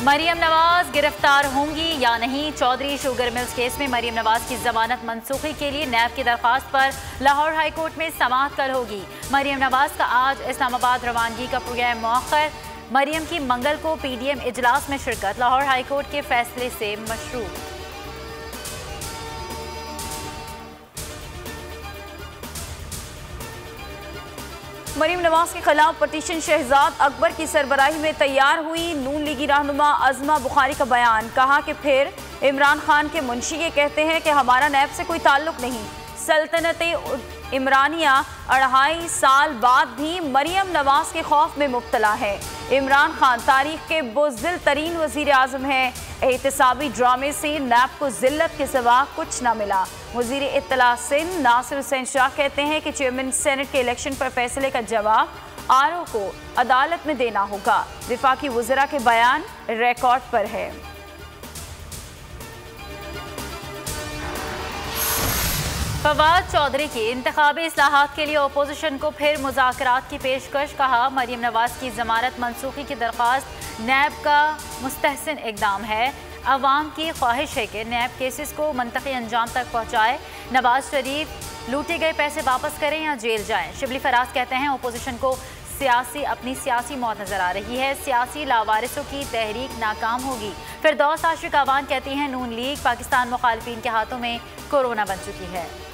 मरियम नवाज गिरफ्तार होंगी या नहीं? चौधरी शुगर मिल्स केस में मरियम नवाज की जमानत मनसूखी के लिए नैब की दरख्वास्त पर लाहौर हाई कोर्ट में समाअत कल होगी। मरियम नवाज का आज इस्लामाबाद रवानगी का प्रोग्राम मौखर। मरियम की मंगल को पीडीएम इजलास में शिरकत लाहौर हाई कोर्ट के फैसले से मशरूत। मरियम नवाज के खिलाफ पटिशन शहजाद अकबर की सरबराही में तैयार हुई। नून लीगी रहनुमा अज़मा बुखारी का बयान, कहा कि फिर इमरान खान के मुंशी ये कहते हैं कि हमारा नैब से कोई ताल्लुक नहीं। सल्तनत इमरानिया 2.5 साल बाद भी मरियम नवाज के खौफ में मुब्तला है। इमरान खान तारीख के बुज़दिल तरीन वज़ीर आज़म है। एहतसाबी ड्रामे से नैब को जिल्लत के सिवा कुछ न मिला। वज़ीर इत्तला सिंध नासिर हुसैन शाह कहते हैं कि चेयरमैन सेनेट के इलेक्शन पर फैसले का जवाब आरओ को अदालत में देना होगा। विफाकी वज़रा के बयान रिकॉर्ड पर है। फवाद चौधरी की इंतखाबी इस्लाहात के लिए अपोजिशन को फिर मुज़ाकरात की पेशकश। कहा मरियम नवाज की जमानत मनसूखी की दरख्वास्त नैब का मुस्तहसन इकदाम है। अवाम की ख्वाहिश है कि नैब केसेस को मंतकी अंजाम तक पहुँचाए। नवाज शरीफ लूटे गए पैसे वापस करें या जेल जाएं। शिबली फराज कहते हैं अपोजिशन को अपनी सियासी मौत नजर आ रही है। सियासी लावारिसों की तहरीक नाकाम होगी। फिरदौस आशिक अवान कहती हैं नून लीग पाकिस्तान मुखालिफिन के हाथों में कोरोना बन चुकी है।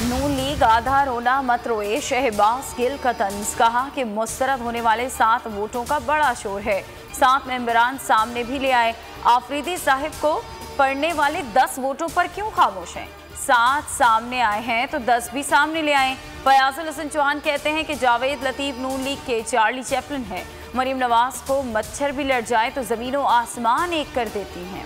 नून लीग आधा रोना मत रोए, शहबाज गिल का तंज। कहा कि मुस्तरद होने वाले 7 वोटों का बड़ा शोर है। 7 मेंबरान सामने भी ले आए। आफरीदी साहिब को पढ़ने वाले 10 वोटों पर क्यों खामोश हैं? 7 सामने आए हैं तो 10 भी सामने ले आए। फयाजुल हसन चौहान कहते हैं कि जावेद लतीफ नून लीग के चार्ली चैपलिन है। मरियम नवाज को मच्छर भी लड़ जाए तो जमीनों आसमान एक कर देती हैं।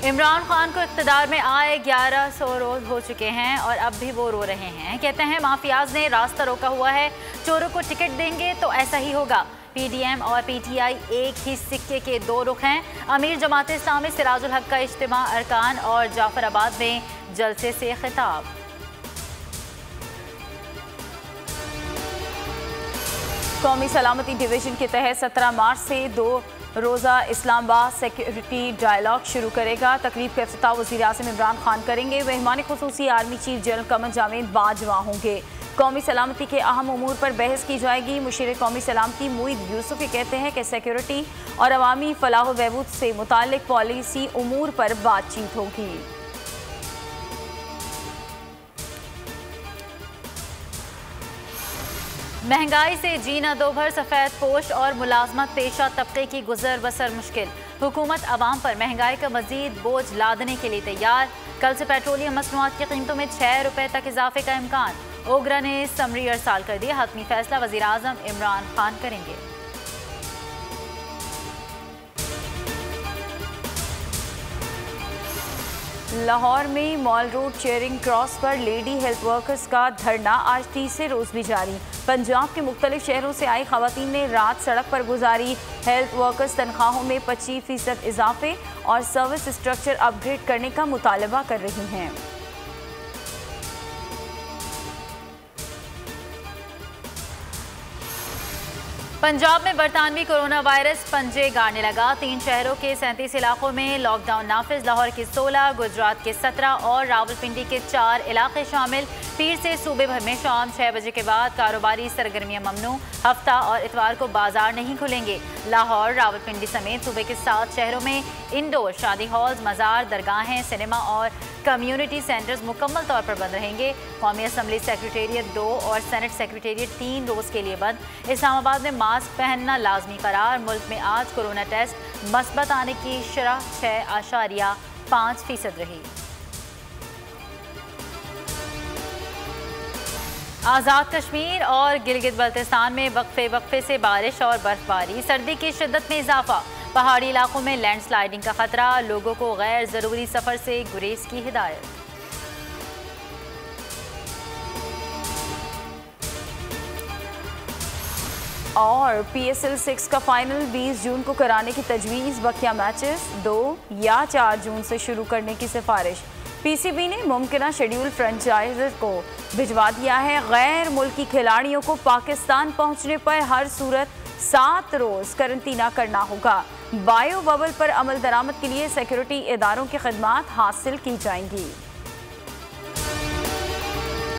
इमरान खान को इक़्तिदार में आए 1100 रोज हो चुके हैं और अब भी वो रो रहे हैं। कहते हैं माफियाज ने रास्ता रोका हुआ है, चोरों को टिकट देंगे तो ऐसा ही होगा। पीडीएम और पीटीआई एक ही सिक्के के 2 रुख हैं। अमीर जमात इस्लामी सिराजुल हक का इज्तिमा अरकान और जाफराबाद में जलसे से खिताब। कौमी सलामती डिवीजन के तहत 17 मार्च से 2 रोज़ा इस्लामाबाद सिक्योरिटी डायलॉग शुरू करेगा। तकरीब का इफ्तिताह वज़ीर आज़म इमरान खान करेंगे। मेहमान खुसूसी army chief general Qamar Javed Bajwa होंगे। कौमी सलामती के अहम उमूर पर बहस की जाएगी। मुशीर कौमी सलामती मुईद यूसुफ ये कहते हैं कि सिक्योरिटी और अवामी फलाह बहबूद से मुताल्लिक पॉलिसी उमूर पर बातचीत होगी। महंगाई से जीना दो भर, सफ़ेद पोश और मुलाजमत पेशा तबके की गुजर बसर मुश्किल। हुकूमत अवाम पर महंगाई का मजीद बोझ लादने के लिए तैयार। कल से पेट्रोलियम मसनूआत की कीमतों में 6 रुपये तक इजाफे का इम्कान। ओगरा ने समरी अरसाल कर दिया। हतमी फैसला वज़ीर आज़म इमरान खान करेंगे। लाहौर में मॉल रोड चेयरिंग क्रॉस पर लेडी हेल्थ वर्कर्स का धरना आज 30 रोज भी जारी। पंजाब के मुख्तलिफ शहरों से आई खवातीन ने रात सड़क पर गुजारी। हेल्थ वर्कर्स तनख्वाहों में 25% इजाफे और सर्विस स्ट्रक्चर अपग्रेड करने का मुतालबा कर रही हैं। पंजाब में बरतानवी कोरोना वायरस पंजे गाड़ने लगा। 3 शहरों के 37 इलाकों में लॉकडाउन नाफिज। लाहौर के 16, गुजरात के 17 और रावलपिंडी के 4 इलाके शामिल। पीर से सूबे भर में शाम 6 बजे के बाद कारोबारी सरगर्मियां ममनू। हफ्ता और इतवार को बाजार नहीं खुलेंगे। लाहौर, रावलपिंडी समेत सूबे के 7 शहरों में इंडोर शादी हॉल्स, मज़ार, दरगाहें, सिनेमा और कम्युनिटी सेंटर्स मुकम्मल तौर पर बंद रहेंगे। कौमी असम्बली सेक्रेटेरिएट 2 और सेनेट सेक्रेटेरिएट 3 रोज़ के लिए बंद। इस्लामाबाद में मास्क पहनना लाजमी करार। मुल्क में आज कोरोना टेस्ट मस्बत आने की शरह 6.5% रही। आज़ाद कश्मीर और गिलगित बल्तिस्तान में वक्फे से बारिश और बर्फबारी। सर्दी की शिद्दत में इजाफा। पहाड़ी इलाकों में लैंडस्लाइडिंग का खतरा। लोगों को गैर ज़रूरी सफ़र से गुरेज की हिदायत। और PSL 6 का फाइनल 20 जून को कराने की तजवीज़, बकिया मैचेस 2 या 4 जून से शुरू करने की सिफारिश। PCB ने मुमकिन शेड्यूल फ्रेंचाइज को भिजवा दिया है। गैर मुल्की खिलाड़ियों को पाकिस्तान पहुंचने पर हर सूरत 7 रोज़ करंतना करना होगा। बायो बबल पर अमल दरामद के लिए सिक्योरिटी इदारों की खिदमात हासिल की जाएंगी।